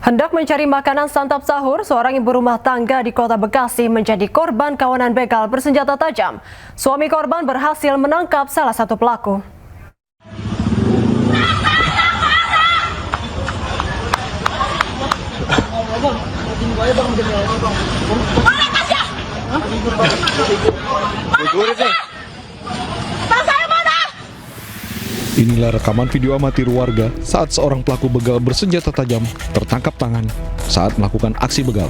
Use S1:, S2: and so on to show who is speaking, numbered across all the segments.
S1: Hendak mencari makanan santap sahur, seorang ibu rumah tangga di Kota Bekasi menjadi korban kawanan begal bersenjata tajam. Suami korban berhasil menangkap salah satu pelaku.
S2: Inilah rekaman video amatir warga saat seorang pelaku begal bersenjata tajam tertangkap tangan saat melakukan aksi begal.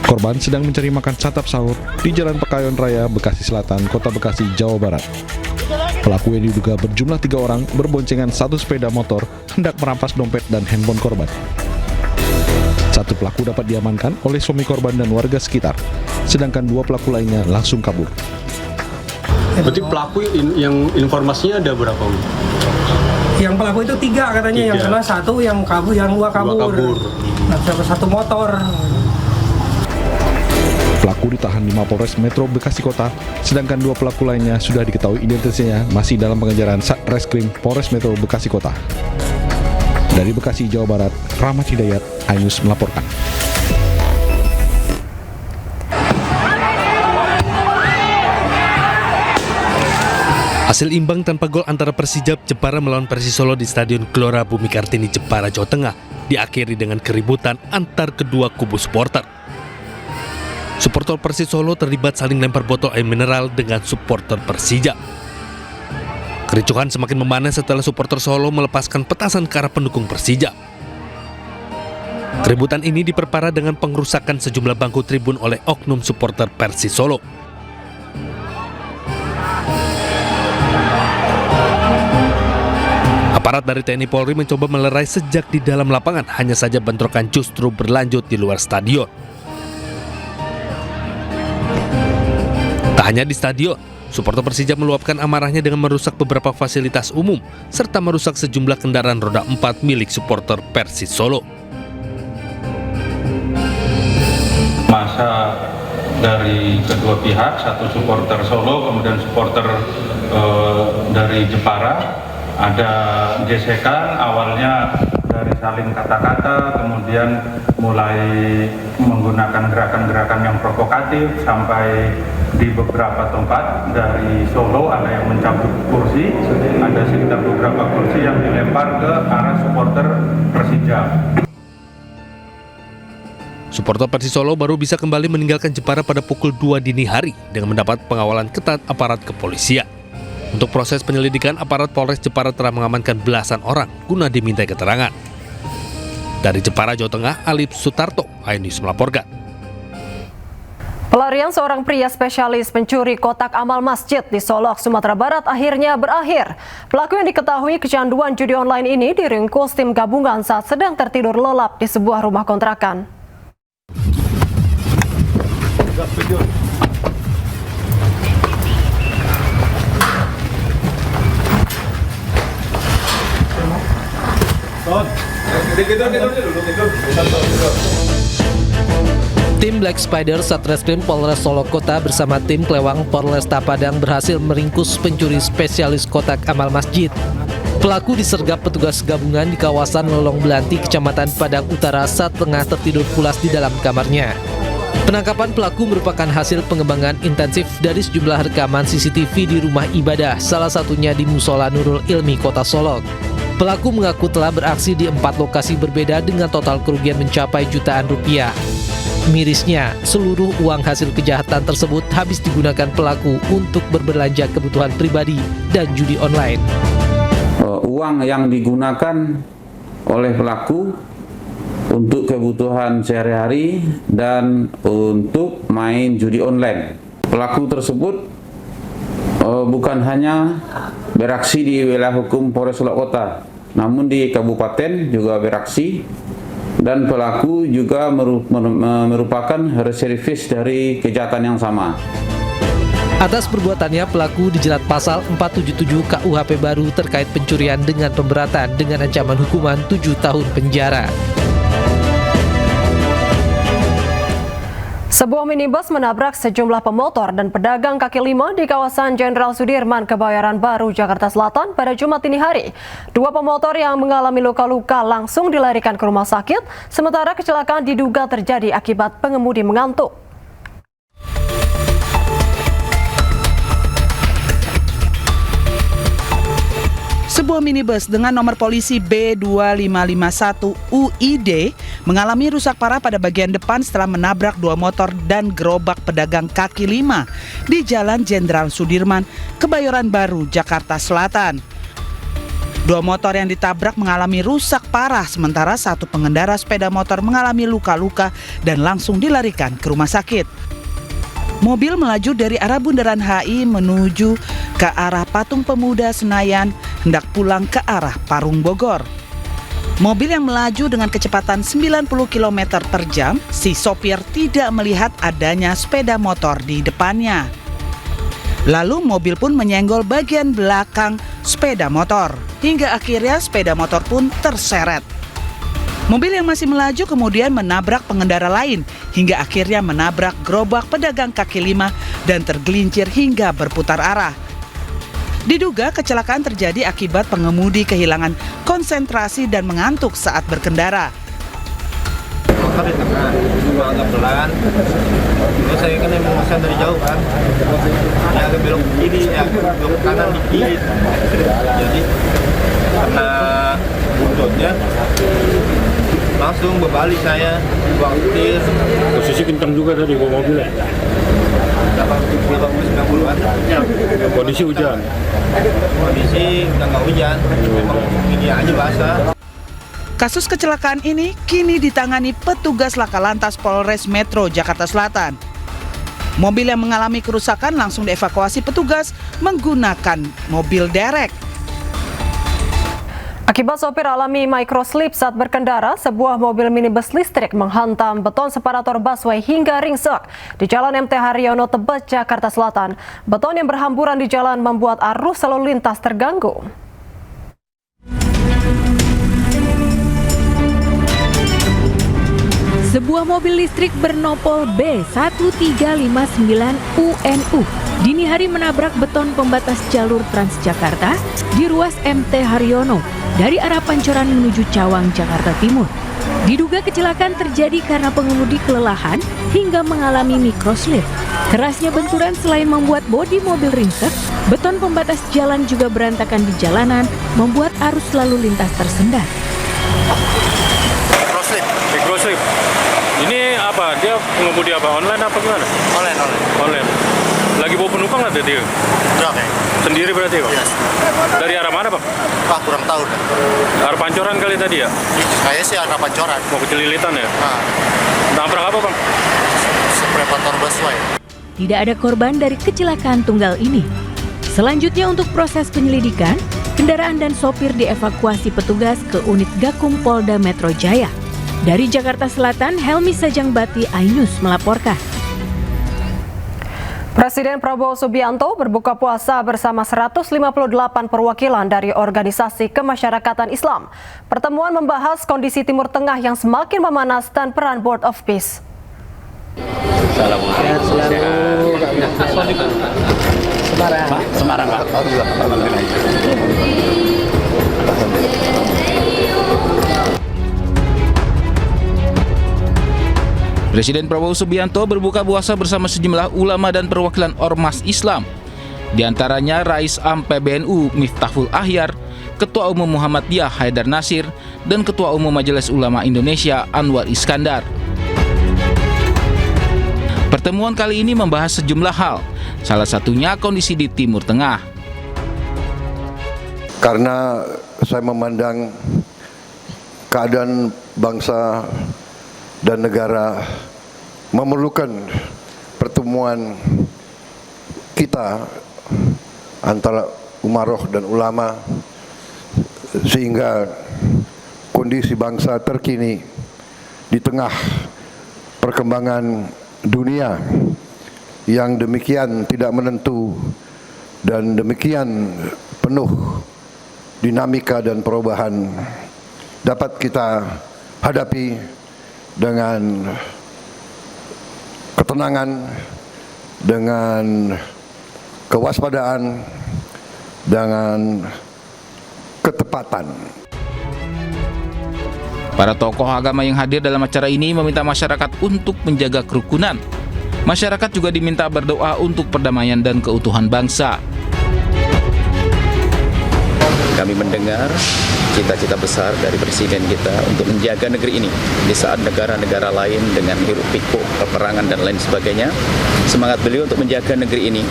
S2: Korban sedang mencari makan santap sahur di Jalan Pekayon Raya, Bekasi Selatan, Kota Bekasi, Jawa Barat. Pelaku yang diduga berjumlah 3 orang berboncengan satu sepeda motor hendak merampas dompet dan handphone korban. Satu pelaku dapat diamankan oleh suami korban dan warga sekitar, sedangkan 2 pelaku lainnya langsung kabur.
S3: Berarti pelaku yang informasinya ada berapa?
S4: Yang pelaku itu 3 katanya, yang salah 1 yang kabur, yang 2 kabur. Nah, satu motor.
S2: Pelaku ditahan di Mapolres Metro Bekasi Kota, sedangkan 2 pelaku lainnya sudah diketahui identitasnya masih dalam pengejaran Satreskrim Polres Metro Bekasi Kota. Dari Bekasi, Jawa Barat, Rahmat Hidayat, iNews melaporkan.
S5: Hasil imbang tanpa gol antara Persija Jepara melawan Persisolo di Stadion Gelora Bumi Kartini, Jepara, Jawa Tengah diakhiri dengan keributan antar kedua kubu supporter. Supporter Persisolo terlibat saling lempar botol air mineral dengan supporter Persija. Kericuhan semakin memanas setelah supporter Solo melepaskan petasan ke arah pendukung Persija. Keributan ini diperparah dengan pengrusakan sejumlah bangku tribun oleh oknum supporter Persisolo. Aparat dari TNI Polri mencoba melerai sejak di dalam lapangan, hanya saja bentrokan justru berlanjut di luar stadion. Tak hanya di stadion, supporter Persija meluapkan amarahnya dengan merusak beberapa fasilitas umum, serta merusak sejumlah kendaraan roda 4 milik supporter Persisolo.
S6: Masa dari kedua pihak, satu supporter Solo, kemudian supporter dari Jepara, ada gesekan awalnya dari saling kata-kata, kemudian mulai menggunakan gerakan-gerakan yang provokatif sampai di beberapa tempat. Dari Solo ada yang mencabut kursi, ada sekitar beberapa kursi yang dilempar ke arah supporter Persija.
S5: Supporter Persisolo baru bisa kembali meninggalkan Jepara pada pukul 2 dini hari dengan mendapat pengawalan ketat aparat kepolisian. Untuk proses penyelidikan, aparat Polres Jepara telah mengamankan belasan orang guna dimintai keterangan. Dari Jepara, Jawa Tengah, Alif Sutarto, iNews melaporkan.
S1: Pelarian seorang pria spesialis pencuri kotak amal masjid di Solok, Sumatera Barat akhirnya berakhir. Pelaku yang diketahui kecanduan judi online ini diringkus tim gabungan saat sedang tertidur lelap di sebuah rumah kontrakan.
S7: Tim Black Spider Satreskrim Polres Solo Kota bersama tim Klewang Polresta Padang berhasil meringkus pencuri spesialis kotak amal masjid. Pelaku disergap petugas gabungan di kawasan Lolong Belanti, Kecamatan Padang Utara saat tengah tertidur pulas di dalam kamarnya. Penangkapan pelaku merupakan hasil pengembangan intensif dari sejumlah rekaman CCTV di rumah ibadah, salah satunya di Musola Nurul Ilmi, Kota Solok. Pelaku mengaku telah beraksi di 4 lokasi berbeda dengan total kerugian mencapai jutaan rupiah. Mirisnya, seluruh uang hasil kejahatan tersebut habis digunakan pelaku untuk berbelanja kebutuhan pribadi dan judi online.
S8: Uang yang digunakan oleh pelaku untuk kebutuhan sehari-hari dan untuk main judi online. Pelaku tersebut bukan hanya beraksi di wilayah hukum Polres Solok Kota, namun di kabupaten juga beraksi, dan pelaku juga merupakan residivis dari kejahatan yang sama.
S7: Atas perbuatannya, pelaku dijerat pasal 477 KUHP baru terkait pencurian dengan pemberatan dengan ancaman hukuman 7 tahun penjara.
S1: Sebuah minibus menabrak sejumlah pemotor dan pedagang kaki lima di kawasan Jenderal Sudirman, Kebayoran Baru, Jakarta Selatan pada Jumat dini hari. Dua pemotor yang mengalami luka-luka langsung dilarikan ke rumah sakit, sementara kecelakaan diduga terjadi akibat pengemudi mengantuk.
S9: Sebuah minibus dengan nomor polisi B2551 UID mengalami rusak parah pada bagian depan setelah menabrak dua motor dan gerobak pedagang kaki lima di Jalan Jenderal Sudirman, Kebayoran Baru, Jakarta Selatan. Dua motor yang ditabrak mengalami rusak parah, sementara satu pengendara sepeda motor mengalami luka-luka dan langsung dilarikan ke rumah sakit. Mobil melaju dari arah Bundaran HI menuju ke arah Patung Pemuda Senayan, hendak pulang ke arah Parung Bogor. Mobil yang melaju dengan kecepatan 90 km per jam, si sopir tidak melihat adanya sepeda motor di depannya. Lalu mobil pun menyenggol bagian belakang sepeda motor, hingga akhirnya sepeda motor pun terseret. Mobil yang masih melaju kemudian menabrak pengendara lain hingga akhirnya menabrak gerobak pedagang kaki lima dan tergelincir hingga berputar arah. Diduga kecelakaan terjadi akibat pengemudi kehilangan konsentrasi dan mengantuk saat berkendara.
S10: Motor di tengah, cuma agak pelan. Terus saya kan emang pesan dari jauh kan, ya agak belok ke kiri, ya belok ke kanan dikit. Jadi karena buntutnya langsung berbalik saya, buang setir.
S3: Posisi kencang juga tadi bawa mobilnya.
S10: 90-an.
S3: Kondisi hujan.
S10: Kondisi udah nggak hujan, memang ini aja basah.
S9: Kasus kecelakaan ini kini ditangani petugas Laka Lantas Polres Metro Jakarta Selatan. Mobil yang mengalami kerusakan langsung dievakuasi petugas menggunakan mobil derek.
S1: Akibat sopir alami microslip saat berkendara, sebuah mobil minibus listrik menghantam beton separator busway hingga ringsek di Jalan MT Haryono, Tebet, Jakarta Selatan. Beton yang berhamburan di jalan membuat arus lalu lintas terganggu.
S11: Sebuah mobil listrik bernopol B1359UNU dini hari menabrak beton pembatas jalur Transjakarta di ruas MT Haryono dari arah Pancoran menuju Cawang, Jakarta Timur. Diduga kecelakaan terjadi karena pengemudi kelelahan hingga mengalami microslip. Kerasnya benturan selain membuat bodi mobil ringsek, beton pembatas jalan juga berantakan di jalanan, membuat arus lalu lintas tersendat.
S3: Microslip. Ini apa? Dia pengemudi apa? Online apa gimana? Online. Lagi bawa penumpang ada dia?
S10: Enggak,
S3: Sendiri berarti, Pak?
S10: Yes.
S3: Dari arah mana, Pak?
S10: Pak, kurang tahu.
S3: Arah Pancoran kali tadi ya?
S10: Kayaknya sih arah Pancoran.
S3: Mau ke Cililitan ya? Nabrak apa, Bang?
S10: Separator busway.
S11: Tidak ada korban dari kecelakaan tunggal ini. Selanjutnya untuk proses penyelidikan, kendaraan dan sopir dievakuasi petugas ke unit Gakum Polda Metro Jaya. Dari Jakarta Selatan, Helmi Sajangbati, iNews melaporkan.
S1: Presiden Prabowo Subianto berbuka puasa bersama 158 perwakilan dari organisasi kemasyarakatan Islam. Pertemuan membahas kondisi Timur Tengah yang semakin memanas dan peran Board of Peace.
S10: Semarang, Pak.
S8: Presiden Prabowo Subianto berbuka puasa bersama sejumlah ulama dan perwakilan ormas Islam. Di antaranya Rais Am PBNU Miftahul Ahyar, Ketua Umum Muhammadiyah Haidar Nasir, dan Ketua Umum Majelis Ulama Indonesia Anwar Iskandar. Pertemuan kali ini membahas sejumlah hal, salah satunya kondisi di Timur Tengah.
S12: Karena saya memandang keadaan bangsa dan negara memerlukan pertemuan kita antara umaroh dan ulama sehingga kondisi bangsa terkini di tengah perkembangan dunia yang demikian tidak menentu dan demikian penuh dinamika dan perubahan dapat kita hadapi dengan ketenangan, dengan kewaspadaan, dengan ketepatan.
S8: Para tokoh agama yang hadir dalam acara ini meminta masyarakat untuk menjaga kerukunan. Masyarakat juga diminta berdoa untuk perdamaian dan keutuhan bangsa.
S13: Kami mendengar cita-cita besar dari Presiden kita untuk menjaga negeri ini di saat negara-negara lain dengan hiruk-pikuk, peperangan dan lain sebagainya. Semangat beliau untuk menjaga negeri ini.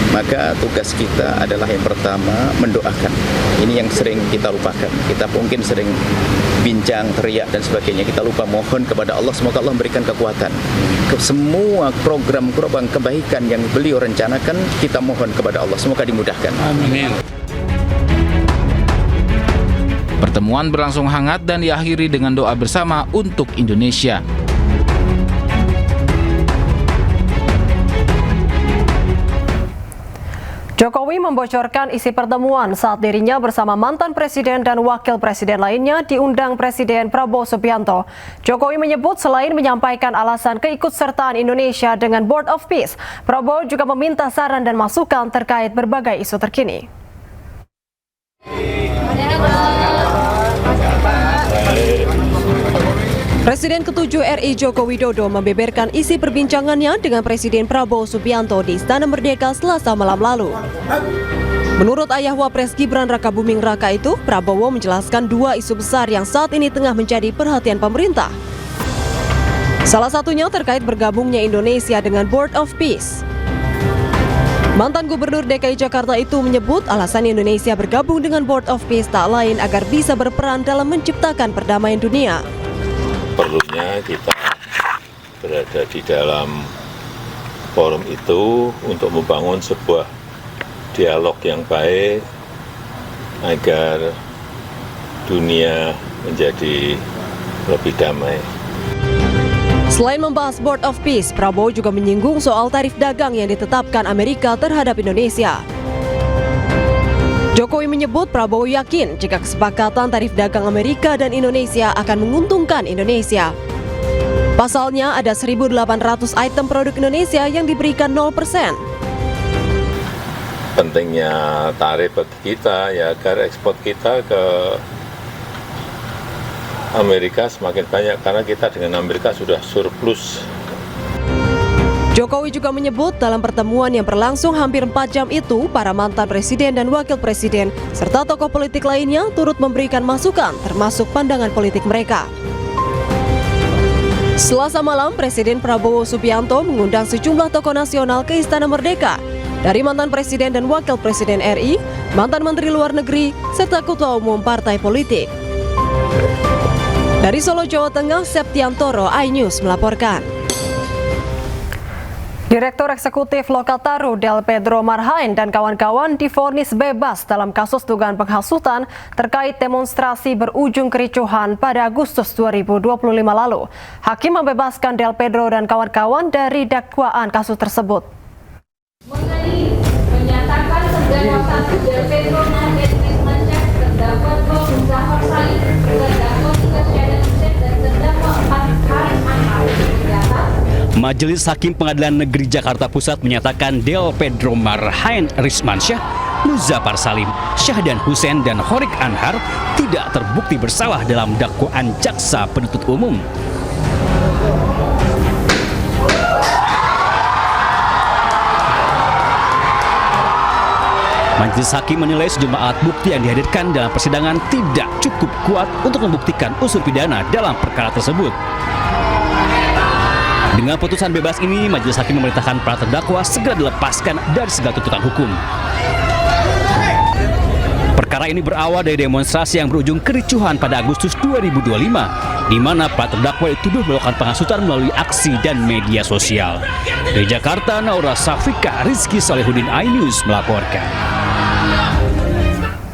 S13: Maka tugas kita adalah yang pertama mendoakan. Ini yang sering kita lupakan. Kita mungkin sering bincang, teriak dan sebagainya. Kita lupa mohon kepada Allah, semoga Allah memberikan kekuatan. Semua program kebaikan yang beliau rencanakan, kita mohon kepada Allah, semoga dimudahkan.
S8: Amin. Pertemuan berlangsung hangat dan diakhiri dengan doa bersama untuk Indonesia.
S1: Jokowi membocorkan isi pertemuan saat dirinya bersama mantan presiden dan wakil presiden lainnya diundang Presiden Prabowo Subianto. Jokowi menyebut selain menyampaikan alasan keikutsertaan Indonesia dengan Board of Peace, Prabowo juga meminta saran dan masukan terkait berbagai isu terkini. Presiden ke-7 RI Joko Widodo membeberkan isi perbincangannya dengan Presiden Prabowo Subianto di Istana Merdeka Selasa malam lalu. Menurut ayah Wapres Gibran Rakabuming Raka itu, Prabowo menjelaskan dua isu besar yang saat ini tengah menjadi perhatian pemerintah. Salah satunya terkait bergabungnya Indonesia dengan Board of Peace. Mantan Gubernur DKI Jakarta itu menyebut alasan Indonesia bergabung dengan Board of Peace tak lain agar bisa berperan dalam menciptakan perdamaian dunia.
S14: Perlunya kita berada di dalam forum itu untuk membangun sebuah dialog yang baik agar dunia menjadi lebih damai.
S1: Selain membahas Board of Peace, Prabowo juga menyinggung soal tarif dagang yang ditetapkan Amerika terhadap Indonesia. Jokowi menyebut Prabowo yakin jika kesepakatan tarif dagang Amerika dan Indonesia akan menguntungkan Indonesia. Pasalnya ada 1.800 item produk Indonesia yang diberikan 0%.
S14: Pentingnya tarif bagi kita ya agar ekspor kita ke Amerika semakin banyak karena kita dengan Amerika sudah surplus.
S1: Jokowi juga menyebut dalam pertemuan yang berlangsung hampir 4 jam itu, para mantan presiden dan wakil presiden serta tokoh politik lainnya turut memberikan masukan termasuk pandangan politik mereka. Selasa malam, Presiden Prabowo Subianto mengundang sejumlah tokoh nasional ke Istana Merdeka, dari mantan presiden dan wakil presiden RI, mantan menteri luar negeri, serta ketua umum partai politik. Dari Solo, Jawa Tengah, Septiantoro, iNews melaporkan. Direktur Eksekutif Lokataru Del Pedro Marhain dan kawan-kawan divonis bebas dalam kasus dugaan penghasutan terkait demonstrasi berujung kericuhan pada Agustus 2025 lalu. Hakim membebaskan Del Pedro dan kawan-kawan dari dakwaan kasus tersebut.
S15: Menyatakan terdakwa 1 Del Pedro Marhain Rismansyah, terdakwa 2 Muzafar Said, terdakwa 3 Syahdan Hussein dan terdakwa 4 Haris Anhar.
S16: Majelis Hakim Pengadilan Negeri Jakarta Pusat menyatakan Del Pedro Marhain Rismansyah, Muzafar Salim, Syahdan Hussein, dan Horik Anhar tidak terbukti bersalah dalam dakwaan jaksa penuntut umum. Majelis Hakim menilai sejumlah alat bukti yang dihadirkan dalam persidangan tidak cukup kuat untuk membuktikan unsur pidana dalam perkara tersebut. Dengan putusan bebas ini, Majelis Hakim memerintahkan para terdakwa segera dilepaskan dari segala tuntutan hukum. Perkara ini berawal dari demonstrasi yang berujung kericuhan pada Agustus 2025, di mana para terdakwa dituduh melakukan penghasutan melalui aksi dan media sosial. Dari Jakarta, Naura Safika, Rizky Solehudin, iNews melaporkan.